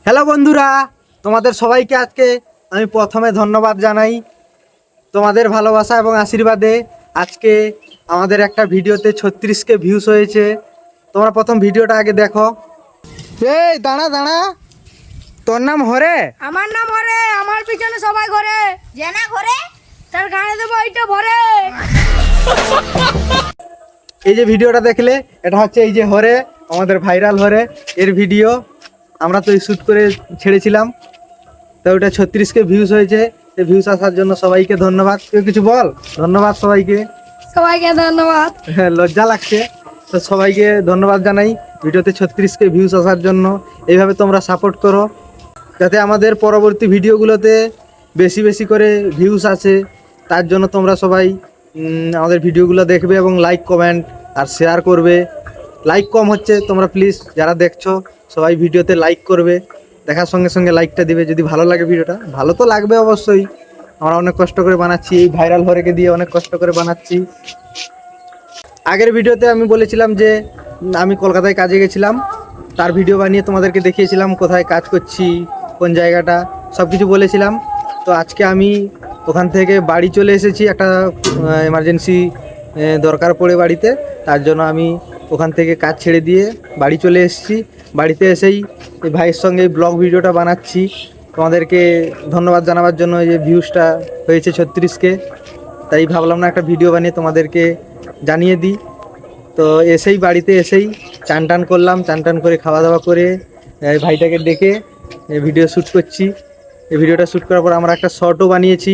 Hello বন্ধুরা, তোমাদের সবাইকে আজকে আমি প্রথমে ধন্যবাদ জানাই। তোমাদের ভালোবাসা এবং আশীর্বাদে আজকে আমাদের একটা ভিডিওতে 36K ভিউজ হয়েছে। তোমরা প্রথম ভিডিওটা আগে দেখো। এই দাঁড়া দাঁড়া, তোর নাম হরে? আমার নাম হরে, আমার পিছনে সবাই ঘরে। জেনা ঘরে, তার গানে দেবো এইটা ভরে। এই যে ভিডিওটা দেখলে, এটা হচ্ছে এই যে হরে, আমাদের ভাইরাল হরে। এর ভিডিও আমরা তো শ্যুট করে ছেড়েছিলাম, তো ওটা 36K ভিউজ হয়েছে। এই ভিউজ আসার জন্য সবাইকে ধন্যবাদ। কেউ কিছু বল। ধন্যবাদ সবাইকে। সবাইকে ধন্যবাদ। হ্যাঁ, লজ্জা লাগছে, তো সবাইকে ধন্যবাদ জানাই ভিডিওতে 36K ভিউজ আসার জন্য। এইভাবে তোমরা সাপোর্ট করো যাতে আমাদের পরবর্তী ভিডিওগুলোতে বেশি বেশি করে ভিউজ আসে। তার জন্য তোমরা সবাই আমাদের ভিডিওগুলো দেখবে এবং লাইক কমেন্ট আর শেয়ার করবে। লাইক কম হচ্ছে, তোমরা প্লিজ যারা দেখছো সবাই ভিডিওতে লাইক করবে। দেখার সঙ্গে সঙ্গে লাইকটা দিবে যদি ভালো লাগে ভিডিওটা। ভালো তো লাগবে অবশ্যই, আমরা অনেক কষ্ট করে বানাচ্ছি, এই ভাইরাল হরেকে দিয়ে অনেক কষ্ট করে বানাচ্ছি। আগের ভিডিওতে আমি বলেছিলাম যে আমি কলকাতায় কাজে গেছিলাম, তার ভিডিও বানিয়ে তোমাদেরকে দেখিয়েছিলাম কোথায় কাজ করছি, কোন জায়গাটা, সব কিছু বলেছিলাম। তো আজকে আমি ওখান থেকে বাড়ি চলে এসেছি, একটা এমার্জেন্সি দরকার পড়ে বাড়িতে। তার জন্য আমি ওখান থেকে কাজ ছেড়ে দিয়ে বাড়ি চলে এসেছি। বাড়িতে এসেই এই ভাইয়ের সঙ্গে এই ব্লগ ভিডিওটা বানাচ্ছি তোমাদেরকে ধন্যবাদ জানাবার জন্য। এই যে ভিউজটা হয়েছে 36K, তাই ভাবলাম না একটা ভিডিও বানিয়ে তোমাদেরকে জানিয়ে দিই। তো এসেই বাড়িতে এসেই চান টান করলাম, চান টান করে খাওয়া দাওয়া করে ভাইটাকে ডেকে ভিডিও শ্যুট করছি। এই ভিডিওটা শ্যুট করার পর আমরা একটা শর্টও বানিয়েছি।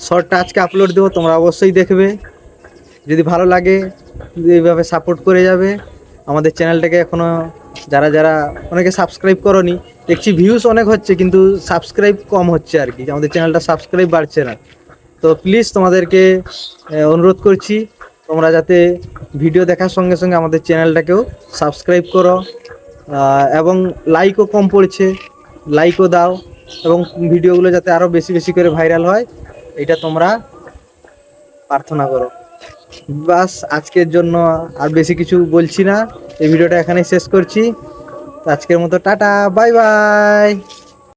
শর্টটা আজকে আপলোড দেবো, তোমরা অবশ্যই দেখবে। যদি ভালো লাগে এইভাবে সাপোর্ট করে যাবে আমাদের চ্যানেলটাকে। এখনও যারা যারা অনেকে সাবস্ক্রাইব করোনি, দেখছি ভিউজ অনেক হচ্ছে কিন্তু সাবস্ক্রাইব কম হচ্ছে আর কি, আমাদের চ্যানেলটা সাবস্ক্রাইব বাড়ছে না। তো প্লিজ তোমাদেরকে অনুরোধ করছি তোমরা যাতে ভিডিও দেখার সঙ্গে সঙ্গে আমাদের চ্যানেলটাকেও সাবস্ক্রাইব করো, এবং লাইকও কম পড়ছে, লাইকও দাও, এবং ভিডিওগুলো যাতে আরও বেশি বেশি করে ভাইরাল হয় এটা তোমরা প্রার্থনা করো। বাস আজকের জন্য আর বেশি কিছু বলছি না, এই ভিডিওটা এখানেই শেষ করছি। তো আজকের মতো টাটা, বাই বাই।